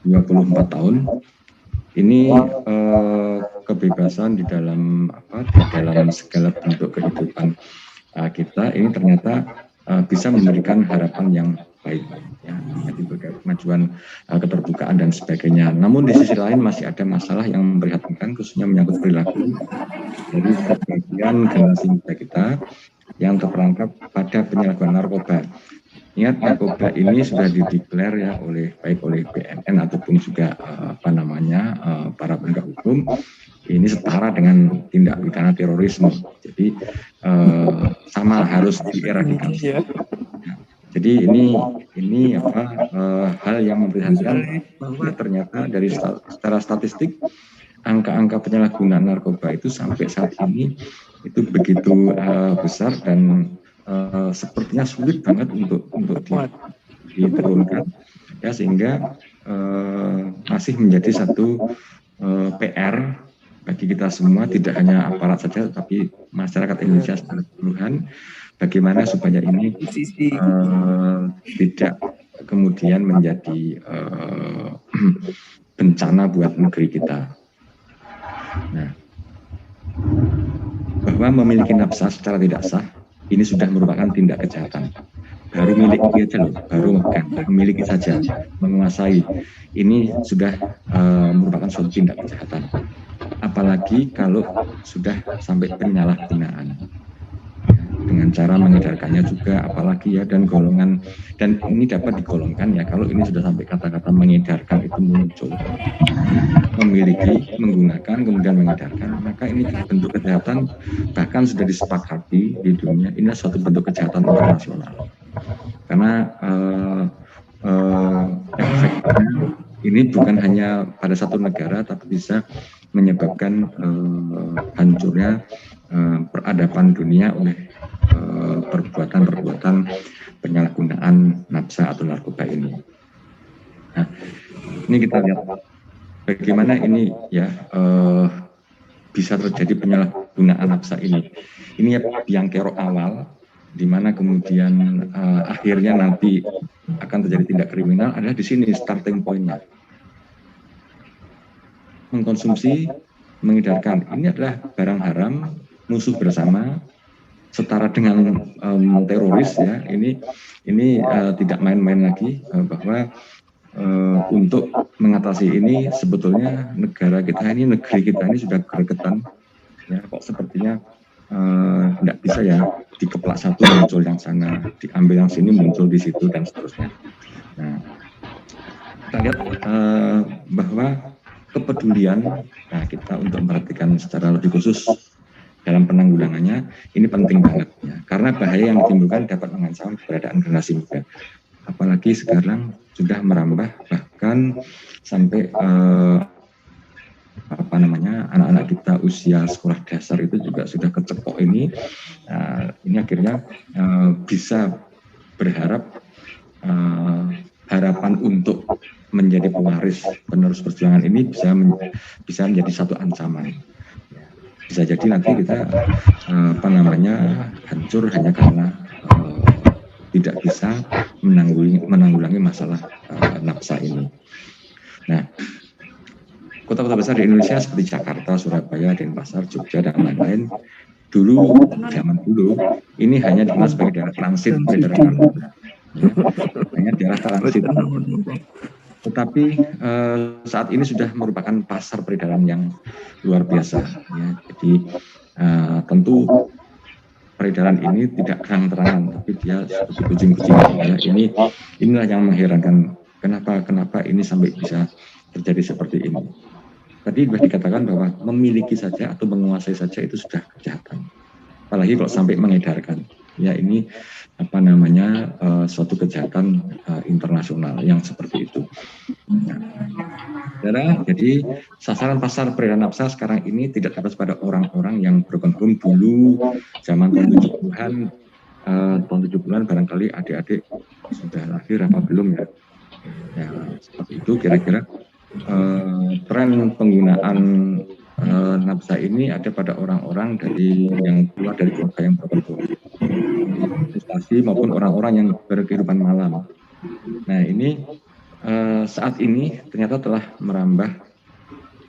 24 tahun. Ini kebebasan di dalam segala bentuk kehidupan kita ini ternyata bisa memberikan harapan yang baik, ya, jadi kemajuan, keterbukaan dan sebagainya. Namun di sisi lain masih ada masalah yang memprihatinkan, khususnya menyangkut perilaku dari sebagian generasi muda kita yang terperangkap pada penyalahgunaan narkoba. Ingat, narkoba ini sudah dideklar ya baik oleh BNN ataupun juga para penegak hukum, ini setara dengan tindak pidana terorisme. Jadi sama harus dieradikasi. Jadi ini hal yang memprihatinkan bahwa ternyata dari secara statistik angka-angka penyalahgunaan narkoba itu sampai saat ini itu begitu besar dan sepertinya sulit banget untuk diturunkan, ya, sehingga masih menjadi satu PR bagi kita semua, tidak hanya aparat saja tapi masyarakat Indonesia secara keseluruhan, bagaimana supaya ini tidak kemudian menjadi bencana buat negeri kita. Nah, bahwa memiliki nafsa secara tidak sah ini sudah merupakan tindak kejahatan. Baru miliki aja loh, baru memiliki saja, menguasai, ini sudah merupakan suatu tindak kejahatan. Apalagi kalau sudah sampai penyalahgunaan, dengan cara mengedarkannya juga, apalagi ya, dan golongan, dan ini dapat digolongkan ya, kalau ini sudah sampai kata-kata mengedarkan itu muncul, memiliki, menggunakan, kemudian mengedarkan, maka ini bentuk kejahatan, bahkan sudah disepakati di dunia, ini suatu bentuk kejahatan internasional. Karena efeknya ini bukan hanya pada satu negara, tapi bisa menyebabkan hancurnya peradaban dunia oleh perbuatan-perbuatan penyalahgunaan nafsa atau narkoba ini. Nah, ini kita lihat bagaimana ini ya bisa terjadi penyalahgunaan nafsa ini. Ini ya biang kerok awal, di mana kemudian akhirnya nanti akan terjadi tindak kriminal adalah di sini starting point-nya. Mengkonsumsi, mengedarkan, ini adalah barang haram, musuh bersama, setara dengan teroris ya. Ini tidak main-main lagi, bahwa untuk mengatasi ini sebetulnya negeri kita ini sudah gregetan ya, kok sepertinya tidak bisa ya dikeplak satu muncul yang sana, diambil yang sini muncul di situ dan seterusnya. Nah, kita lihat bahwa kepedulian kita untuk memperhatikan secara lebih khusus dalam penanggulangannya ini penting banget ya, karena bahaya yang ditimbulkan dapat mengancam keberadaan generasi muda, apalagi sekarang sudah merambah bahkan sampai anak-anak kita usia sekolah dasar itu juga sudah kecepok ini. Ini akhirnya bisa berharap harapan untuk menjadi pewaris penerus perjuangan ini bisa menjadi satu ancaman. Bisa jadi nanti kita hancur hanya karena tidak bisa menanggulangi masalah nafsa ini. Nah, kota-kota besar di Indonesia seperti Jakarta, Surabaya, Denpasar, Jogja, dan lain-lain, zaman dulu, ini hanya dikenal sebagai daerah transit peredaran narkoba. Ya, hanya daerah transit. Tetapi saat ini sudah merupakan pasar peredaran yang luar biasa. Ya. Jadi tentu peredaran ini tidak terang-terangan, tapi dia seperti kucing-kucingan. Ya. Inilah yang mengherankan. Kenapa ini sampai bisa terjadi seperti ini. Tadi sudah dikatakan bahwa memiliki saja atau menguasai saja itu sudah kejahatan. Apalagi kalau sampai mengedarkan. Ya, ini suatu kejahatan internasional yang seperti itu. Jadi sasaran pasar peredaran nafsa sekarang ini tidak terbatas pada orang-orang yang berkembang dulu zaman tahun 70-an. Tahun 70-an barangkali adik-adik sudah lahir apa belum ya. Ya, seperti itu kira-kira tren penggunaan nafsa ini ada pada orang-orang yang keluar dari keluarga yang berkembang, frustasi maupun orang-orang yang berkehidupan malam. Nah, ini saat ini ternyata telah merambah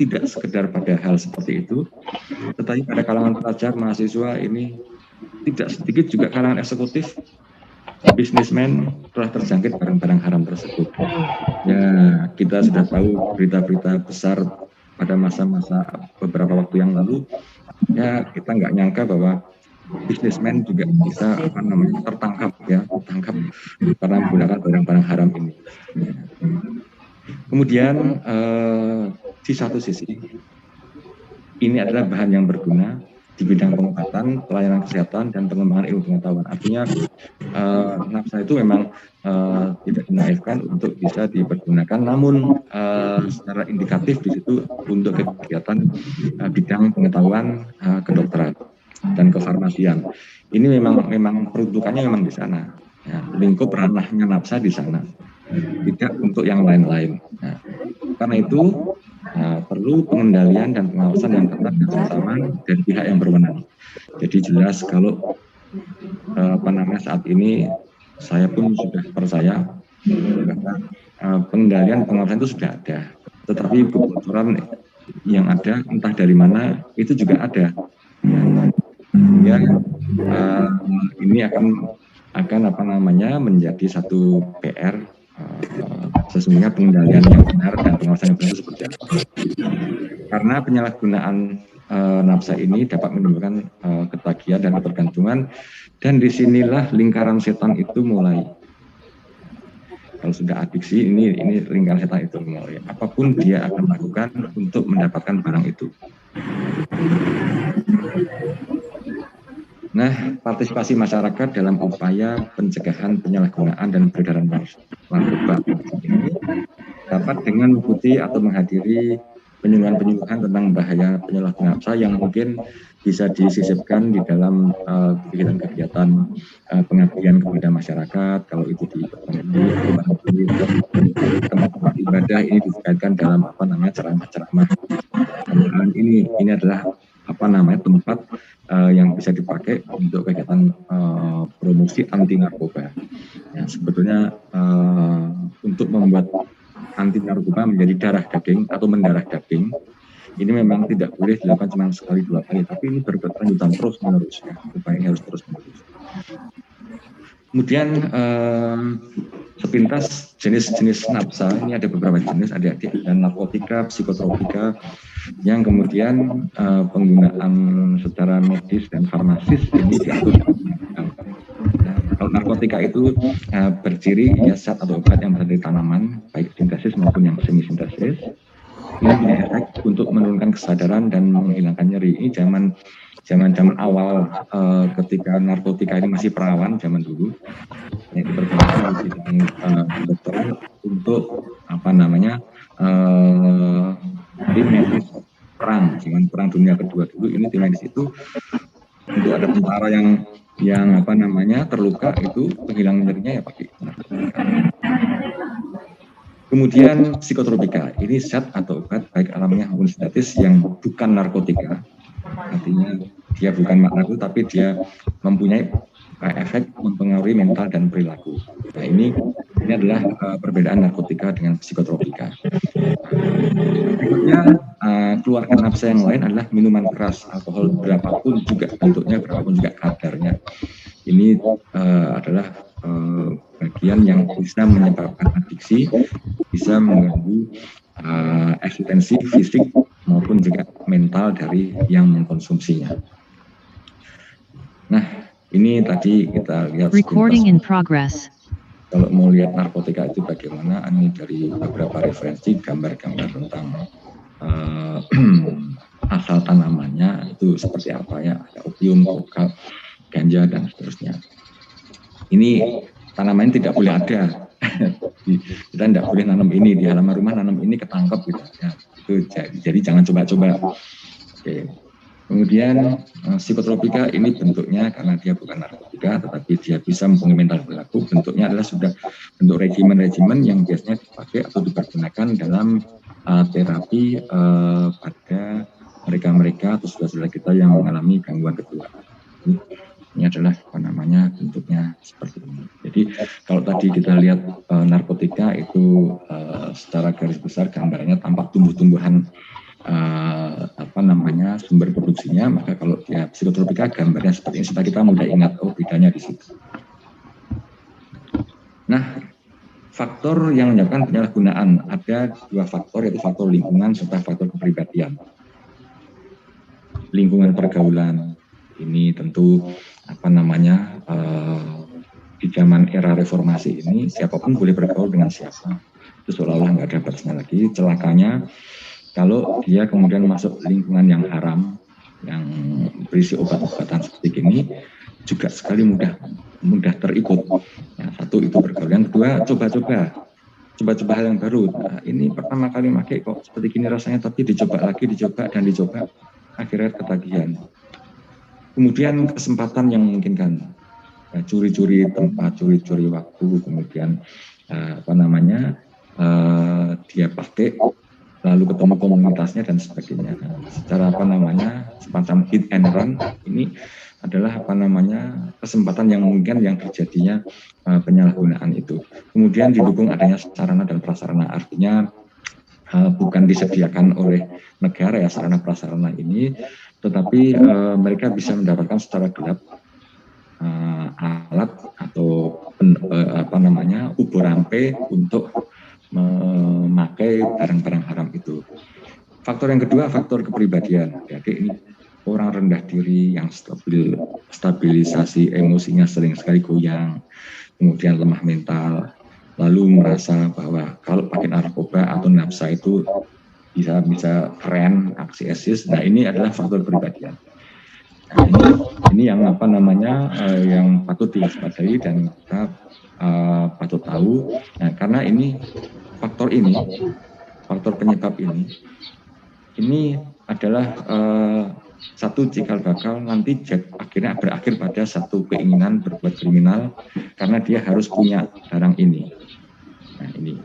tidak sekedar pada hal seperti itu, tetapi pada kalangan pelajar, mahasiswa ini tidak sedikit juga kalangan eksekutif, bisnismen telah terjangkit barang-barang haram tersebut. Ya, kita sudah tahu berita-berita besar pada masa-masa beberapa waktu yang lalu. Ya, kita nggak nyangka bahwa bisnismen juga bisa tertangkap karena menggunakan barang-barang haram ini. Kemudian di satu sisi ini adalah bahan yang berguna di bidang pengobatan, pelayanan kesehatan, dan pengembangan ilmu pengetahuan. Artinya nafsa itu memang tidak dinaifkan untuk bisa dipergunakan, namun secara indikatif di situ untuk kegiatan bidang pengetahuan kedokteran dan kefarmasian. Ini memang peruntukannya memang di sana. Ya, lingkup ranahnya nafsa di sana, tidak untuk yang lain-lain. Nah, karena itu perlu pengendalian dan pengawasan yang ketat dan bersama dari pihak yang berwenang. Jadi jelas kalau saat ini saya pun sudah percaya bahwa pengendalian pengawasan itu sudah ada, tetapi kebocoran yang ada entah dari mana itu juga ada. Ya, ini akan menjadi satu PR. Sesungguhnya pengendalian yang benar dan pengawasan yang benar itu seperti apa? Karena penyalahgunaan nafsa ini dapat menimbulkan ketagihan dan ketergantungan, dan disinilah lingkaran setan itu mulai. Kalau sudah adiksi, ini lingkaran setan itu mulai. Apapun dia akan lakukan untuk mendapatkan barang itu. Nah, partisipasi masyarakat dalam upaya pencegahan penyalahgunaan dan peredaran narkoba ini dapat dengan mengikuti atau menghadiri penyuluhan-penyuluhan tentang bahaya penyalahgunaan nafsa yang mungkin bisa disisipkan di dalam kegiatan-kegiatan pengabdian kepada masyarakat. Kalau itu di tempat-tempat ibadah, ini dikaitkan dalam ceramah-ceramah. Ini adalah tempat yang bisa dipakai untuk kegiatan promosi anti narkoba. Ya, sebetulnya untuk membuat anti narkoba menjadi darah daging atau mendarah daging, ini memang tidak boleh dilakukan cuma sekali dua kali, tapi ini berkelanjutan terus menerus. Ya, upaya harus terus menerus. Kemudian sepintas jenis-jenis nafsa, ini ada beberapa jenis, ada narkotika, psikotropika, yang kemudian penggunaan secara medis dan farmasis ini diatur. Kalau narkotika itu berciri zat atau obat yang berasal dari tanaman, baik sintesis maupun yang semi sintesis. Ini punya efek untuk menurunkan kesadaran dan menghilangkan nyeri. Ini zaman awal ketika narkotika ini masih perawan zaman dulu, yang dipergunakan di bidang dokter untuk tim medis perang, zaman perang dunia kedua dulu, ini tim medis itu untuk ada tentara yang terluka, itu penghilang nyerinya ya pakai narkotika. Kemudian psikotropika, ini zat atau obat baik alamiah maupun sintetis yang bukan narkotika. Artinya dia bukan narkotika, tapi dia mempunyai efek mempengaruhi mental dan perilaku. Nah, ini adalah perbedaan narkotika dengan psikotropika. Berikutnya, keluarkan nafsa yang lain adalah minuman keras, alkohol berapapun juga bentuknya, berapapun juga kadarnya. Ini adalah bagian yang bisa menyebabkan adiksi, bisa mengganggu eksistensi fisik maupun juga mental dari yang mengkonsumsinya. Nah, ini tadi kita lihat recording in progress. Kalau mau lihat narkotika itu bagaimana, ini dari beberapa referensi gambar-gambar tentang asal tanamannya itu seperti apa ya, ada opium, koka, ganja dan seterusnya. Ini tanaman tidak boleh ada. Kita tidak boleh nanam ini di halaman rumah, nanam ini ketangkep gitu ya. Itu jadi jangan coba-coba. Oke. Kemudian psikotropika ini bentuknya karena dia bukan narkotika, tetapi dia bisa mempengaruhi mental perilaku. Bentuknya adalah sudah bentuk regimen-regimen yang biasanya dipakai atau dipergunakan dalam terapi pada mereka-mereka atau saudara-saudara kita yang mengalami gangguan kejiwaan. Ini adalah bentuknya seperti ini. Jadi kalau tadi kita lihat narkotika itu secara garis besar gambarnya tampak tumbuh-tumbuhan sumber produksinya, maka kalau dia psikotropika gambarnya seperti ini supaya kita mudah ingat bedanya di situ. Nah, faktor yang menyebabkan penyalahgunaan ada 2 faktor, yaitu faktor lingkungan serta faktor kepribadian. Lingkungan pergaulan ini tentu di zaman era reformasi ini siapapun boleh bergaul dengan siapa, itu seolah-olah nggak ada batasnya lagi. Celakanya kalau dia kemudian masuk lingkungan yang haram, yang berisi obat-obatan seperti ini, juga sekali mudah terikut. Ya, satu itu bergaul, yang kedua coba-coba hal yang baru. Nah, ini pertama kali pakai kok seperti gini rasanya, tapi dicoba lagi, dicoba, akhirnya ketagihan. Kemudian kesempatan yang memungkinkan, curi-curi tempat, curi-curi waktu, kemudian dia pakai, lalu ketemu komunitasnya dan sebagainya. Secara semacam hit and run, ini adalah kesempatan yang mungkin yang terjadinya penyalahgunaan itu. Kemudian didukung adanya sarana dan prasarana, artinya bukan disediakan oleh negara ya sarana prasarana ini, tetapi mereka bisa mendapatkan secara gelap alat atau ubur rampe untuk memakai barang-barang haram itu. Faktor yang kedua, faktor kepribadian. Jadi ini orang rendah diri yang stabilisasi emosinya sering sekali goyang, kemudian lemah mental, lalu merasa bahwa kalau pakai narkoba atau nafsa itu bisa keren, aksi eksis. Nah, ini adalah faktor kepribadian. Nah, ini yang yang patut diwaspadai dan kita patut tahu. Nah, karena ini faktor penyebab ini adalah satu cikal bakal nanti akhirnya berakhir pada satu keinginan berbuat kriminal karena dia harus punya barang ini. Nah, ini.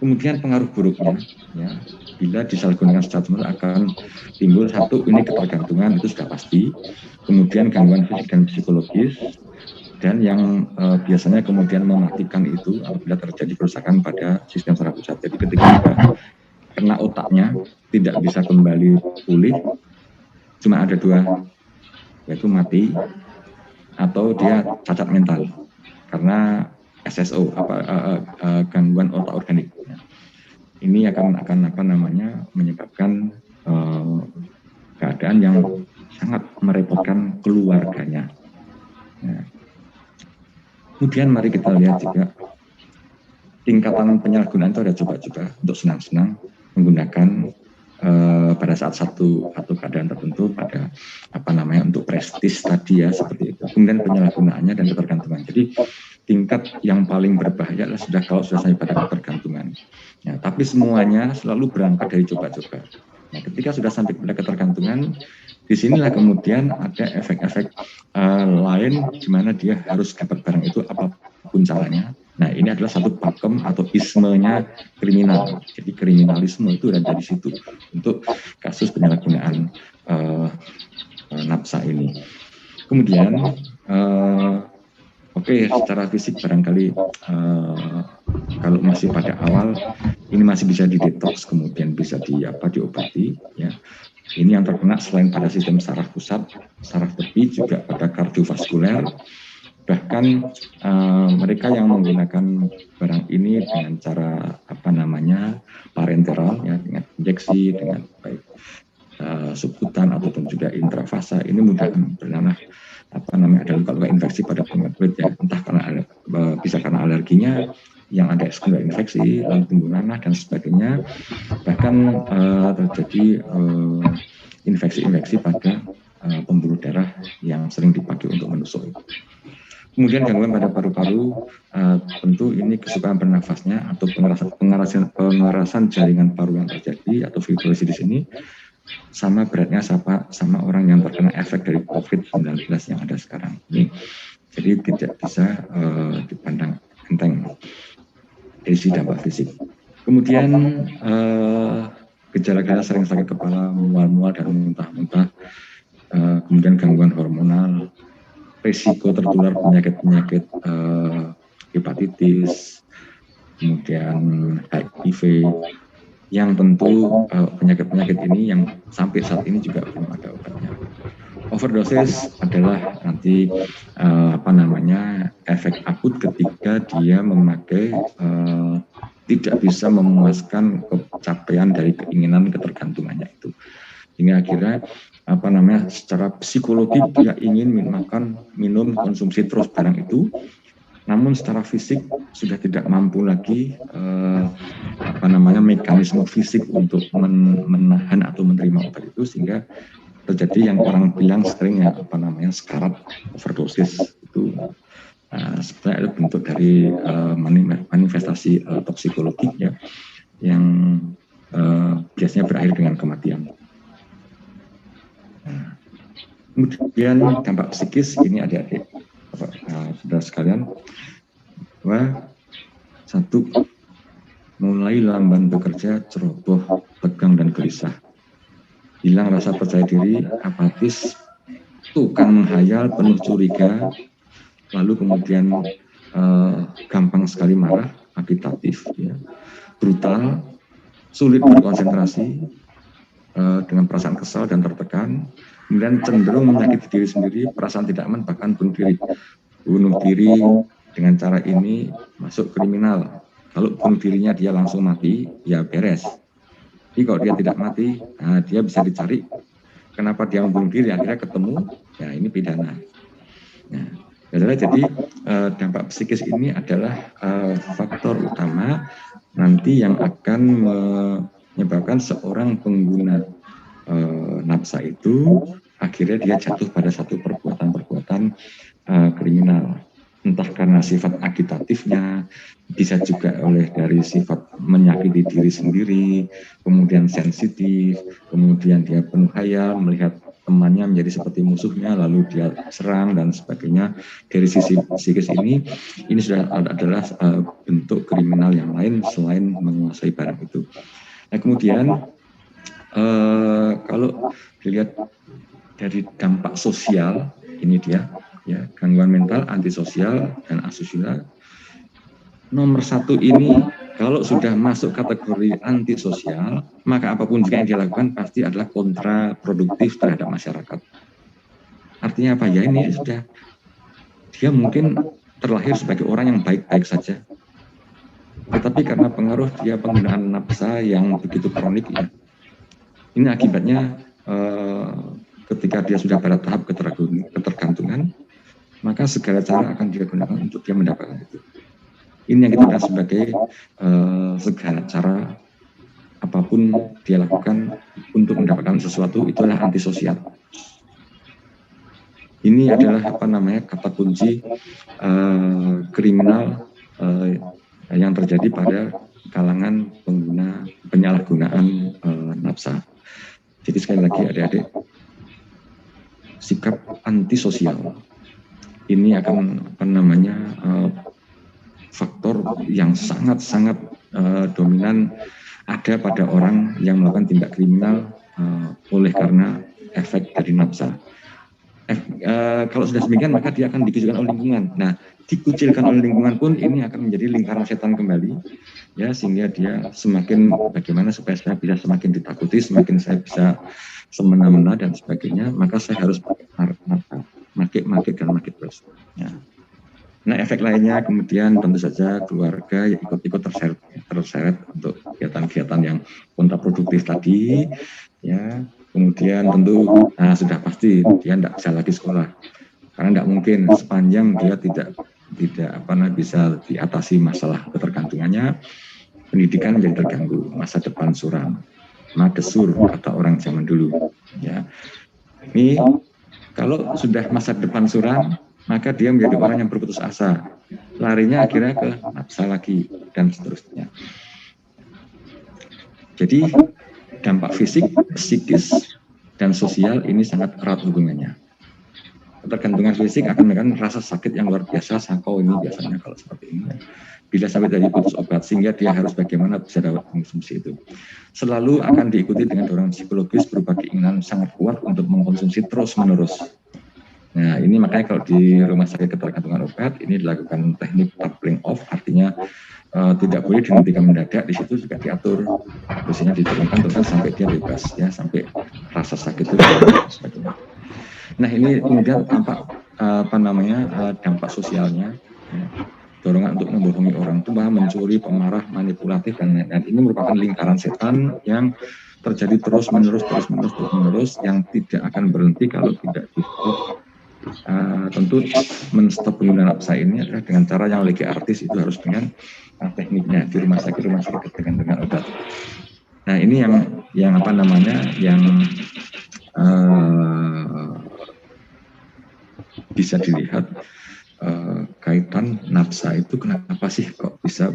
Kemudian pengaruh buruknya, ya, bila disalahgunakan secara semula akan timbul satu, ini ketergantungan, itu sudah pasti. Kemudian gangguan fisik dan psikologis, dan yang biasanya kemudian mematikan itu apabila terjadi kerusakan pada sistem saraf pusat. Jadi ketika kena otaknya tidak bisa kembali pulih, cuma ada 2, yaitu mati atau dia cacat mental karena SSO gangguan otak organik. Ini akan menyebabkan keadaan yang sangat merepotkan keluarganya. Nah, kemudian mari kita lihat juga tingkatan penyalahgunaan itu ada coba-coba untuk senang-senang menggunakan pada saat satu keadaan tertentu pada untuk prestis tadi ya seperti itu. Kemudian penyalahgunaannya dan ketergantungan. Jadi tingkat yang paling berbahaya adalah kalau sudah sampai pada ketergantungan. Ya, tapi semuanya selalu berangkat dari coba-coba. Nah, ketika sudah sampai pada ketergantungan, disinilah kemudian ada efek-efek lain di mana dia harus dapat barang itu apapun caranya. Nah, ini adalah satu pakem atau ismenya kriminal. Jadi kriminalisme itu ada di situ untuk kasus penyalahgunaan nafsa ini. Kemudian secara fisik barangkali kalau masih pada awal ini masih bisa didetoks, kemudian bisa diobati ya. Ini yang terkena selain pada sistem saraf pusat, saraf tepi, juga pada kardiovaskuler. Bahkan mereka yang menggunakan barang ini dengan cara parenteral ya, dengan injeksi, dengan baik subkutan ataupun juga intravasa, ini mudah bernanah ada luka-luka infeksi pada kulit ya, entah karena bisa karena alerginya yang ada infeksi, lalu tumbuh nanah dan sebagainya, bahkan terjadi infeksi-infeksi pada pembuluh darah yang sering dipakai untuk menusuk. Kemudian gangguan pada paru-paru, tentu ini kesukaan bernafasnya atau pengerasan jaringan paru yang terjadi atau fibrillasi di sini sama beratnya sama orang yang terkena efek dari COVID-19 yang ada sekarang ini. Jadi tidak bisa dipandang enteng dari sisi dampak fisik. Kemudian gejala-gejala sering sakit kepala, mual-mual dan muntah-muntah. kemudian gangguan hormonal, risiko tertular penyakit-penyakit hepatitis, kemudian HIV, yang tentu penyakit-penyakit ini yang sampai saat ini juga belum ada obatnya. Overdosis adalah nanti efek akut ketika dia memakai tidak bisa memuaskan capaian dari keinginan ketergantungannya itu, hingga akhirnya secara psikologi dia ingin minum konsumsi terus barang itu, namun secara fisik sudah tidak mampu lagi mekanisme fisik untuk menahan atau menerima obat itu, sehingga terjadi yang orang bilang sering sekarat overdosis itu. Sebenarnya ada bentuk dari manifestasi toksikologik ya, yang biasanya berakhir dengan kematian. Kemudian dampak psikis ini adik-adik, saudara sekalian, bahwa satu, mulai lamban bekerja, ceroboh, tegang dan gelisah, hilang rasa percaya diri, apatis, tukang menghayal, penuh curiga, lalu kemudian gampang sekali marah, agitatif, ya, brutal, sulit berkonsentrasi, dengan perasaan kesal dan tertekan, kemudian cenderung menyakiti diri sendiri, perasaan tidak aman, bahkan bunuh diri. Bunuh diri dengan cara ini masuk kriminal. Kalau bunuh dirinya dia langsung mati, ya beres. Jadi kalau dia tidak mati, dia bisa dicari kenapa dia membunuh diri, akhirnya ketemu, ya ini pidana. Nah, jadi dampak psikis ini adalah faktor utama nanti yang akan menyebabkan seorang pengguna nafsa itu akhirnya dia jatuh pada satu perbuatan-perbuatan kriminal, entah karena sifat agitatifnya, bisa juga oleh dari sifat menyakiti diri sendiri, kemudian sensitif, kemudian dia penuh khayal, melihat temannya menjadi seperti musuhnya, lalu dia serang dan sebagainya. Dari sisi psikis ini sudah adalah bentuk kriminal yang lain selain menguasai barang itu. Nah, kemudian kalau dilihat dari dampak sosial, ini dia, ya, gangguan mental, antisosial, dan asosial. Nomor satu ini, kalau sudah masuk kategori antisosial, maka apapun juga yang dia lakukan pasti adalah kontraproduktif terhadap masyarakat. Artinya apa? Ya ini sudah, dia mungkin terlahir sebagai orang yang baik-baik saja, tetapi karena pengaruh dia penggunaan nafsa yang begitu kronik, ya, ini akibatnya ketika dia sudah pada tahap ketergantungan, maka segala cara akan dia gunakan untuk dia mendapatkan itu. Ini yang kita lihat sebagai segala cara apapun dia lakukan untuk mendapatkan sesuatu, itu adalah antisosial. Ini adalah kata kunci kriminal yang terjadi pada kalangan pengguna penyalahgunaan nafsa. Jadi sekali lagi adik-adik, sikap antisosial ini akan faktor yang sangat-sangat dominan ada pada orang yang melakukan tindak kriminal oleh karena efek dari nafsa. Kalau sudah demikian, maka dia akan dikucilkan oleh lingkungan. Nah, dikucilkan oleh lingkungan pun ini akan menjadi lingkaran setan kembali, ya, sehingga dia semakin bagaimana supaya saya bisa semakin ditakuti, semakin saya bisa semena-mena dan sebagainya, maka saya harus makin terus. Ya. Nah, efek lainnya kemudian tentu saja keluarga yang ikut-ikut terseret untuk kegiatan-kegiatan yang kontraproduktif tadi, ya. Kemudian tentu sudah pasti dia tidak bisa lagi sekolah, karena tidak mungkin sepanjang dia tidak bisa diatasi masalah ketergantungannya, pendidikan menjadi terganggu, masa depan suram, madesur kata orang zaman dulu. Ya, ini kalau sudah masa depan suram, maka dia menjadi orang yang berputus asa, larinya akhirnya ke nafsa lagi dan seterusnya. Jadi dampak fisik, psikis, dan sosial ini sangat erat hubungannya. Ketergantungan fisik akan memberikan rasa sakit yang luar biasa, sakau ini biasanya kalau seperti ini. Bila sampai dari putus obat, sehingga dia harus bagaimana bisa dapat konsumsi itu. selalu akan diikuti dengan dorongan psikologis berupa keinginan sangat kuat untuk mengkonsumsi terus-menerus. Nah, ini makanya kalau di rumah sakit ketergantungan obat ini dilakukan teknik tapering off, artinya tidak boleh dihentikan mendadak. Di situ juga diatur dosisnya, diturunkan terus sampai dia bebas ya, sampai rasa sakit itu sebagainya. Nah, ini kemudian tampak dampak sosialnya ya. Dorongan untuk membohongi orang tua, mencuri, pemarah, manipulatif, dan lain-lain. Ini merupakan lingkaran setan yang terjadi terus-menerus, yang tidak akan berhenti kalau tidak di-stop. Tentu men-stop penggunaan nafsa ini adalah dengan cara yang lagi artis, itu harus dengan tekniknya di rumah sakit dengan obat. Nah, ini yang bisa dilihat kaitan nafsa itu kenapa sih kok bisa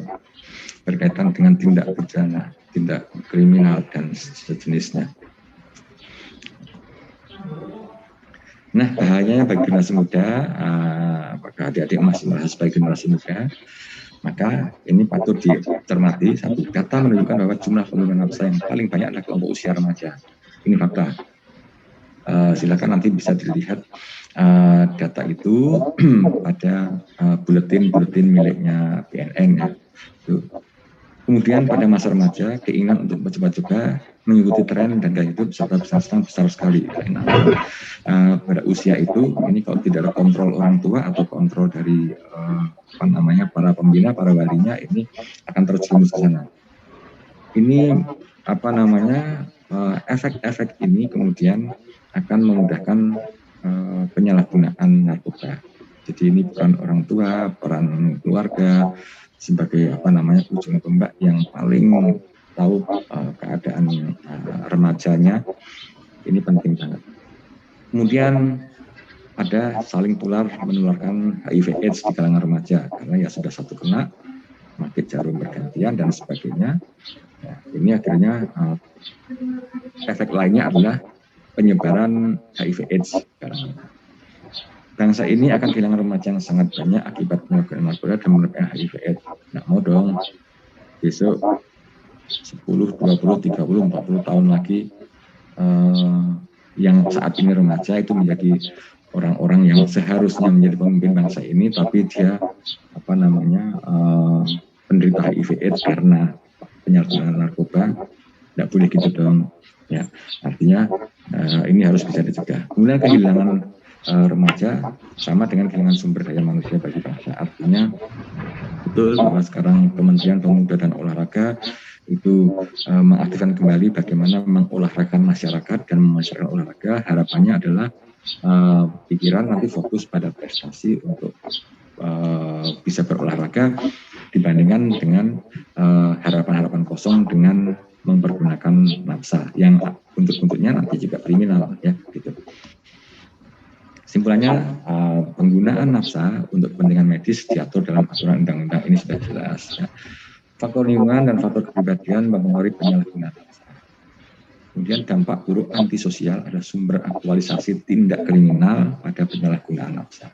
berkaitan dengan tindak pidana, tindak kriminal dan sejenisnya. Nah, bahayanya bagi generasi muda, apakah adik-adik masih merasa sebagai generasi muda, maka ini patut dicermati. Satu, data menunjukkan bahwa jumlah pengguna nafsa yang paling banyak adalah kelompok usia remaja. Ini fakta. Silakan nanti bisa dilihat data itu pada buletin miliknya BNN ya. Kemudian pada masa remaja, keinginan untuk mencoba-coba mengikuti tren dan gaya hidup serta besar sekali. Pada usia itu, ini kalau tidak ada kontrol orang tua atau kontrol dari para pembina, para walinya, ini akan terjerumus ke sana. Ini efek-efek ini kemudian akan memudahkan penyalahgunaan narkoba. Jadi ini peran orang tua, peran keluarga sebagai ujung tombak yang paling tahu keadaan remajanya. Ini penting banget. Kemudian ada saling menularkan HIV/AIDS di kalangan remaja, karena ya sudah satu kena, makin jarum bergantian dan sebagainya. Ya, ini akhirnya efek lainnya adalah penyebaran HIV/AIDS. Bangsa ini akan kehilangan remaja yang sangat banyak akibat penyalahgunaan narkoba dan menyebabkan HIV/AIDS. Nggak mau dong, besok 10, 20, 30, 40 tahun lagi yang saat ini remaja itu menjadi orang-orang yang seharusnya menjadi pemimpin bangsa ini, tapi dia penderita HIV/AIDS karena penyalahgunaan narkoba. Nggak boleh gitu dong. Ya, artinya ini harus bisa dicegah. Kemudian kehilangan remaja sama dengan kehilangan sumber daya manusia bagi bangsa. Artinya betul bahwa sekarang Kementerian Pemuda dan Olahraga itu mengaktifkan kembali bagaimana mengolahragakan masyarakat dan memasyarakatkan olahraga. Harapannya adalah pikiran nanti fokus pada prestasi untuk bisa berolahraga dibandingkan dengan harapan-harapan kosong dengan mempergunakan nafsa yang untuk-untuknya nanti juga kriminal ya gitu. Simpulannya, penggunaan nafsa untuk kepentingan medis diatur dalam aturan undang-undang ini sudah jelas. Ya. Faktor lingkungan dan faktor kepribadian mempengaruhi penyalahgunaan nafsa. Kemudian dampak buruk antisosial adalah sumber aktualisasi tindak kriminal pada penyalahgunaan nafsa.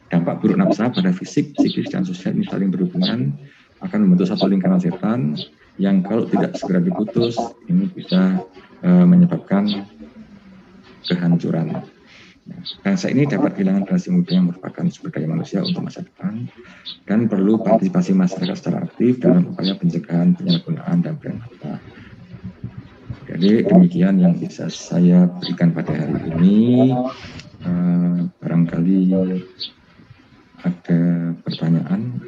Dampak buruk nafsa pada fisik, psikis, dan sosial ini saling berhubungan, akan membentuk satu lingkaran setan yang kalau tidak segera diputus, ini bisa menyebabkan kehancuran. Bangsa ini dapat kehilangan generasi muda yang merupakan sumber daya manusia untuk masa depan dan perlu partisipasi masyarakat secara aktif dalam upaya pencegahan penyalahgunaan dan penanganan. Jadi demikian yang bisa saya berikan pada hari ini. Barangkali ada pertanyaan.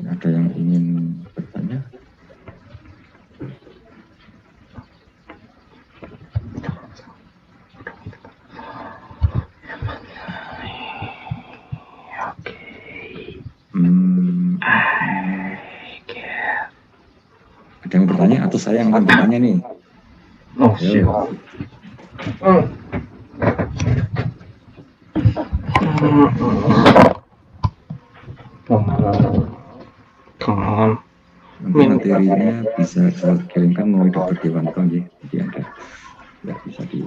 Ada yang ingin bertanya? Ada yang bertanya atau saya yang akan bertanya nih? Oh, siap. Nanti materinya bisa saya kirimkan melalui Dr. Dewanto ya. Jadi ada ya bisa di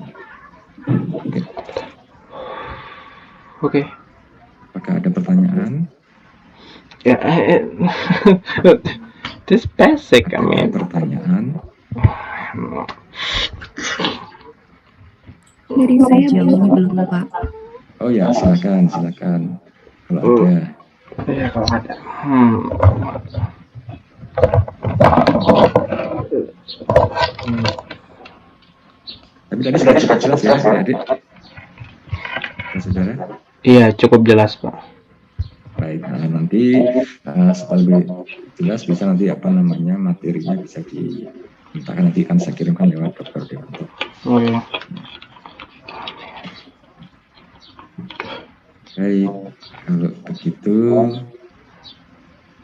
Oke. Apakah ada pertanyaan? Ya, this basic, I Ada mean. pertanyaan? Dari saya sejauh ini belum, Pak. Oh ya, silakan. Kalau ada. Ya, kalau ada. Tapi tadi sudah cukup jelas ya, adik-adik? Saudara? Iya, cukup jelas, Pak. Baik, nanti setelah lebih jelas bisa nanti materinya bisa dimintakan, nanti akan saya kirimkan lewat Dr. Dewanto. Oh iya. Baik, kalau begitu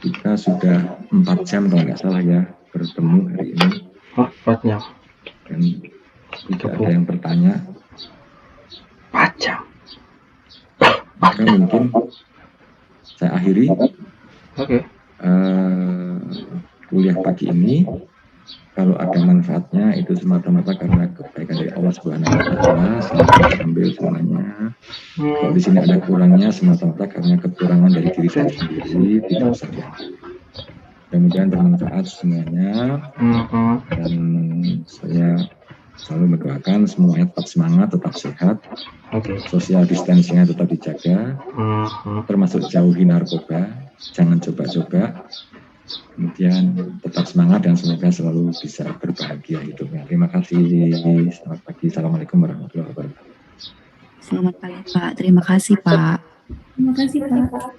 kita sudah 4 jam kalau nggak salah ya bertemu hari ini. Oh, 4 jam. Dan tidak ada yang bertanya. 4 jam. Maka mungkin saya akhiri kuliah pagi ini. Kalau ada manfaatnya itu semata-mata karena kebaikan dari Allah Subhanahu wa Ta'ala, silahkan diambil semuanya. Kalau di sini ada kurangnya semata-mata karena kekurangan dari diri saya sendiri, tidak usah diambil. Mudah-mudahan bermanfaat semuanya. Dan saya selalu mendoakan semuanya tetap semangat, tetap sehat. Social distancing-nya tetap dijaga, termasuk jauhi narkoba, jangan coba-coba. Kemudian tetap semangat dan semoga selalu bisa berbahagia hidupnya. Terima kasih. Selamat pagi. Assalamualaikum warahmatullahi wabarakatuh. Selamat pagi, Pak. Terima kasih, Pak. Terima kasih, Pak.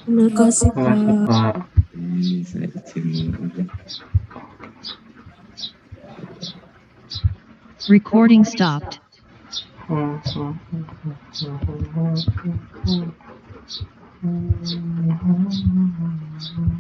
Terima kasih, Pak. Saya izin. Recording stopped.